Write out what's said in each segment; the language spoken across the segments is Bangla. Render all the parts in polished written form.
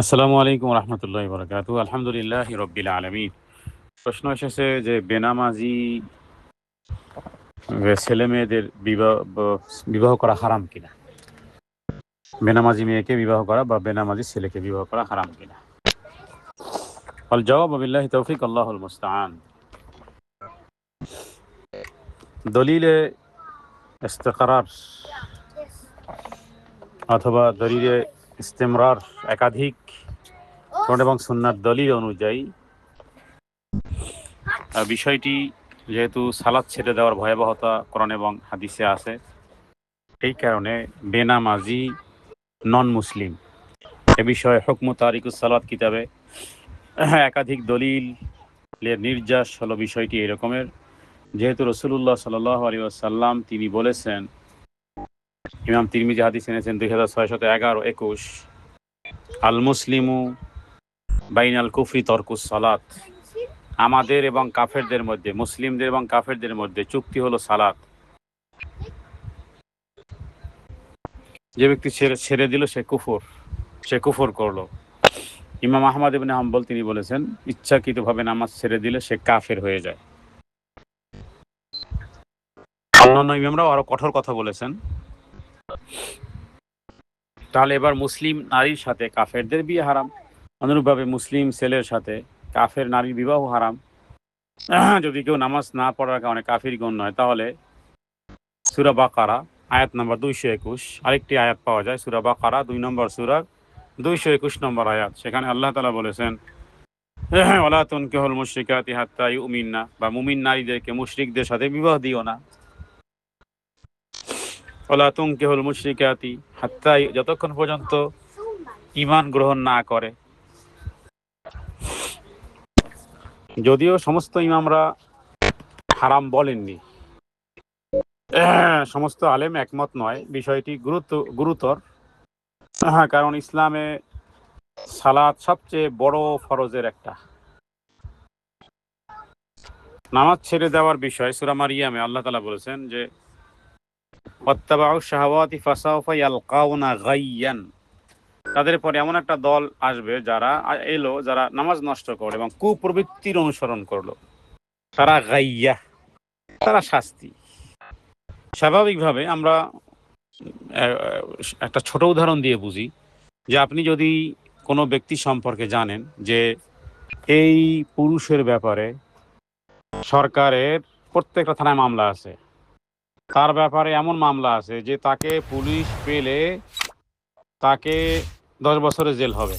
আসসালামু আলাইকুম রহমতুল্লাহ বরকাত। আলহামদুলিল্লাহ রব্বিল আলমিন। প্রশ্ন এসেছে যে বেনামাজি ছেলে মেয়েদের বিবাহ করা হারাম কিনা, বেনামাজি মেয়েকে বিবাহ করা বা বেনামাজি ছেলেকে বিবাহ করা হারাম কিনা। আল জবাব বিল্লাহি তৌফিক, আল্লাহুল মুস্তাআন। দলিলে ইস্তেকরার অথবা দলিলে ইস্তেমরার একাধিক কোরআন এবং সুন্নাত দলিল অনুযায়ী বিষয়টি, যেহেতু সালাত ছেড়ে দেওয়ার ভয়াবহতা কোরআন এবং হাদিসে আছে, এই কারণে বেনামাজি নন মুসলিম এ বিষয়ে হুকম তারিকুস সালাত কিতাবে একাধিক দলিল নির্যাস হলো বিষয়টি এরকমের। যেহেতু রসুল্লাহ সাল্লাল্লাহু আলাইহি ওয়াসাল্লাম তিনি বলেছেন, ইমাম তিরমিজি হাদিস এনেছেন 2611-21, আল মুসলিমু বাইনাল কুফরি তরকুস সালাত, আমাদের এবং কাফেরদের মধ্যে, মুসলিমদের এবং কাফেরদের মধ্যে চুক্তি হলো সালাত। যে ব্যক্তি ছেড়ে দিল সে কুফর করলো। ইমাম আহমদ ইবনে হাম্বল তিনি বলেছেন, ইচ্ছাকৃতভাবে নামাজ ছেড়ে দিলে সে কাফের হয়ে যায়। অন্যান্য ইমামরাও আরো কঠোর কথা বলেছেন। তাহলে এবার মুসলিম নারীর সাথে কাফেরদের বিয়ে হারাম, অনুরূপভাবে মুসলিম ছেলের সাথে কাফের নারীর বিবাহ হারাম। যদি কেউ নামাজ না পড়ার কারণে কাফির গণ্য হয়, তাহলে সূরা বাকারা আয়াত নম্বর 221, আরেকটি আয়াত পাওয়া যায় সূরা বাকারা 2 নম্বর সূরা 221 নম্বর আয়াত। সেখানে আল্লাহ তাআলা বলেছেন, ওয়ালা তুনকিহুল মুশরিকাতি হাত্তা ইউমিননা, বা মুমিন নারীদেরকে মুশরিকদের সাথে বিবাহ দিও না। ওয়ালা তুনকিহুল মুশরিকাতি হাত্তা, যতক্ষণ পর্যন্ত ঈমান গ্রহণ না করে। যদিও সমস্ত ইমামরা হারাম বলেননি, সমস্ত আলেম একমত নয়, বিষয়টি গুরুতর। কারণ ইসলামে সালাত সবচেয়ে বড় ফরজের একটা। নামাজ ছেড়ে দেওয়ার বিষয় সূরা মারিয়ামে আল্লাহ তাআলা বলেছেন যে, ওয়াত্তাবাউ শাহাওয়াতি ফাসাউফা ইয়ালকাউনা গাইয়ান, তাদের পরে এমন একটা দল আসবে যারা নামাজ নষ্ট করে এবং কুপ্রবৃত্তির অনুসরণ করলো, তারা গাইয়া, তারা শাস্তি। স্বাভাবিকভাবে আমরা একটা ছোট উদাহরণ দিয়ে বুঝি যে, আপনি যদি কোনো ব্যক্তি সম্পর্কে জানেন যে এই পুরুষের ব্যাপারে সরকারের প্রত্যেকটা থানায় মামলা আছে, তার ব্যাপারে এমন মামলা আছে যে তাকে পুলিশ পেলে তাকে 10 বছরের জেল হবে,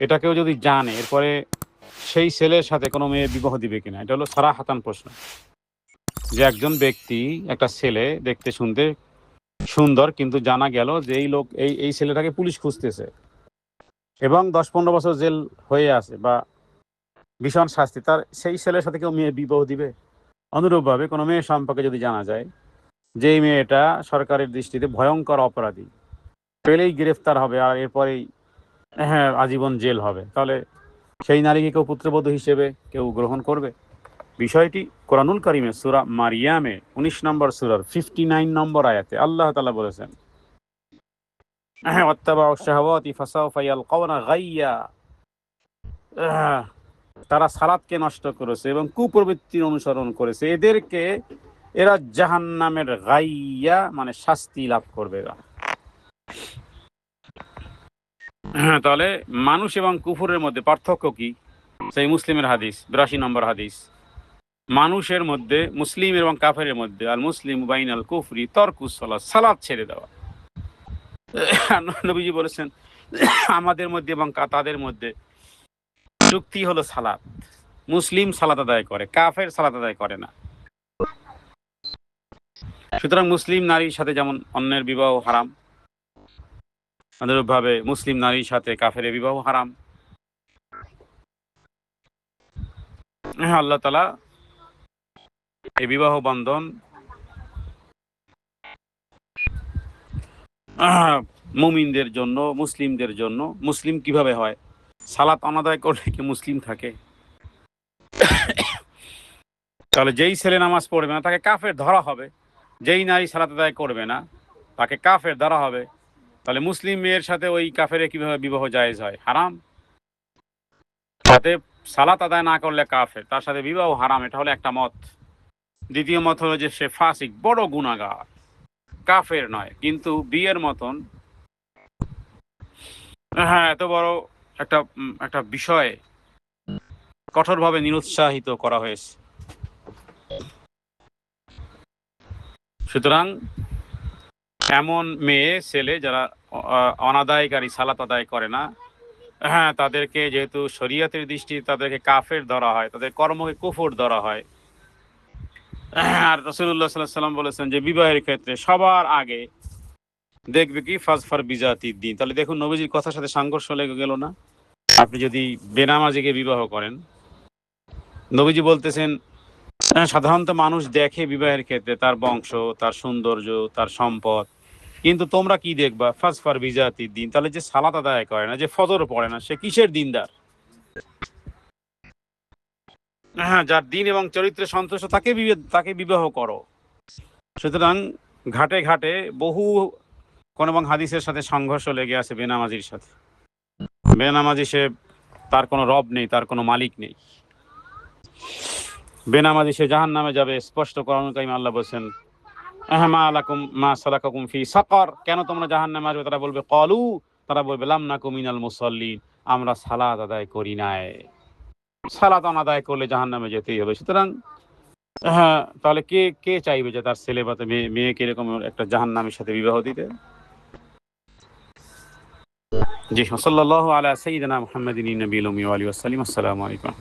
এটা কেউ যদি জানে, এরপরে সেই ছেলের সাথে কোনো মেয়ে বিবাহ দিবে কিনা? এটা হলো সারাহাতান প্রশ্ন। যে একজন ব্যক্তি, একটা ছেলে দেখতে শুনতে সুন্দর, কিন্তু জানা গেল যে এই লোক এই ছেলেটাকে পুলিশ খুঁজতেছে এবং 10-15 বছর জেল হয়ে আছে বা ভীষণ শাস্তি, তার সেই ছেলের সাথে কেউ মেয়ে বিবাহ দিবে? অনুরূপভাবে কোনো মেয়ে সম্পর্কে যদি জানা যায় যে এই মেয়েটা সরকারের দৃষ্টিতে ভয়ঙ্কর অপরাধী, পেলেই গ্রেফতার হবে আর এরপরেই আজীবন জেল হবে, তাহলে সেই নারীকে কেউ পুত্রবধূ হিসেবে কেউ গ্রহণ করবে? বিষয়টি কোরআনুল কারীমে সূরা মারিয়ামে 19 নম্বর সূরার 59 নম্বর আয়াতে আল্লাহ তাআলা বলেছেন, ওয়াত্তাবাউ শাহাওয়াতি ফাসাউফা ইয়ালকাউনা গাইয়া, তারা সালাতকে নষ্ট করেছে এবং কুপ্রবৃত্তির অনুসরণ করেছে, এরা জাহান্নামের গাইয়া, মানে শাস্তি লাভ করবে এরা। তাহলে মানুষ এবং কুফরের মধ্যে পার্থক্য কি? সেই মুসলিমের হাদিস 82 নম্বর হাদিস, মানুষের মধ্যে, মুসলিম এবং কাফেরের মধ্যে, আল মুসলিম বাইনাল কুফরি তরকুস সালাত, সালাত ছেড়ে দেওয়া। নবীজি বলেছেন, আমাদের মধ্যে এবং তাদের মধ্যে চুক্তি হলো সালাত। মুসলিম সালাত আদায় করে, কাফের সালাত আদায় করে না। সুতরাং মুসলিম নারীর সাথে যেমন অন্যের বিবাহ হারাম, অনুরূপভাবে মুসলিম নারীর সাথে কাফের বিবাহ হারাম। আল্লাহ তাআলা এই বিবাহ বন্ধন মুমিনদের জন্য, মুসলিমদের জন্য। মুসলিম কিভাবে হয়? সালাত অনাদায় করলে কি মুসলিম থাকে? তাহলে যেই ছেলে নামাজ পড়বে না তাকে কাফের ধরা হবে, যেই নারী সালাত আদায় করবে না তাকে কাফের ধরা হবে। তাহলে মুসলিম মেয়ের সাথে ওই কাফের কিভাবে বিবাহ জায়েজ হয়? হারাম। সাথে সালাত আদায় না করলে কাফের, তার সাথে বিবাহ হারাম, এটা হলো একটা মত। দ্বিতীয় মত হলো যে সে ফাসিক, বড় গুনাহগার, কাফের নয় কিন্তু বিয়ের মতন হ্যাঁ এত বড় একটা একটা বিষয় কঠোরভাবে নিরুৎসাহিত করা হয়েছে। সুতরাং এমন মেয়ে ছেলে যারা অনাদায়কারী, সালাত আদায় করে না, হ্যাঁ তাদেরকে যেহেতু শরীয়তের দৃষ্টি তাদেরকে কাফের ধরা হয়, তাদের কর্মকে কুফর ধরা হয়। আর রাসূলুল্লাহ সাল্লাল্লাহু আলাইহি ওয়াসাল্লাম বলেছেন যে বিবাহের ক্ষেত্রে সবার আগে দেখবে কি ফাজফার বিজাতিদ দ্বীন। তাহলে দেখুন নবীজির কথার সাথে সংঘর্ষ লেগে গেল না? আপনি যদি বেনামাজিকে বিবাহ করেন, নবীজি বলতেছেন সাধারণত মানুষ দেখে বিবাহের ক্ষেত্রে তার বংশ, তার সৌন্দর্য, তার সম্পদ, কিন্তু তোমরা কি দেখবা? ফাজফার বিজাতিদ দ্বীন। তাহলে যে সালাত আদায় করে না, যে ফজর পড়ে না, সে কিসের দিনদার? হ্যাঁ, যার দিন এবং চরিত্রে সন্তুষ্ট তাকে বিবাহ করো। সুতরাং ঘাটে ঘাটে বহু কোন এবং হাদিসের সাথে সংঘর্ষ লেগে আছে বেনামাজির সাথে। বেনামাজি সে, তার কোনো রব নেই, তার কোনো মালিক নেই। বেনামাজি সে জাহান্নামে যাবে। স্পষ্ট কোরআনুল কারীমে আল্লাহ বলেছেন মা লাকুম মা সালাকাকুম ফি সাকার, কেন তোমরা জাহান্নামে আসবে? তারা বলবে ক্বালু, তারা বলবে লাম নাকু মিনাল মুসাল্লিন, আমরা সালাত আদায় করি নাই। সালাত আদায় করলে জাহান্নামে যেতেই হবে। সুতরাং হ্যাঁ, তাহলে কে কে চাইবে যে তার ছেলে বা মেয়েকে এরকম একটা জাহান্নামের সাথে বিবাহ দিতে? জি, সাল্লাল্লাহু আলা সাইয়্যিদিনা মুহাম্মাদিন নবিয়্যিল উম্মি ওয়া আলিহি ওয়াসাল্লাম। আসসালামু আলাইকুম।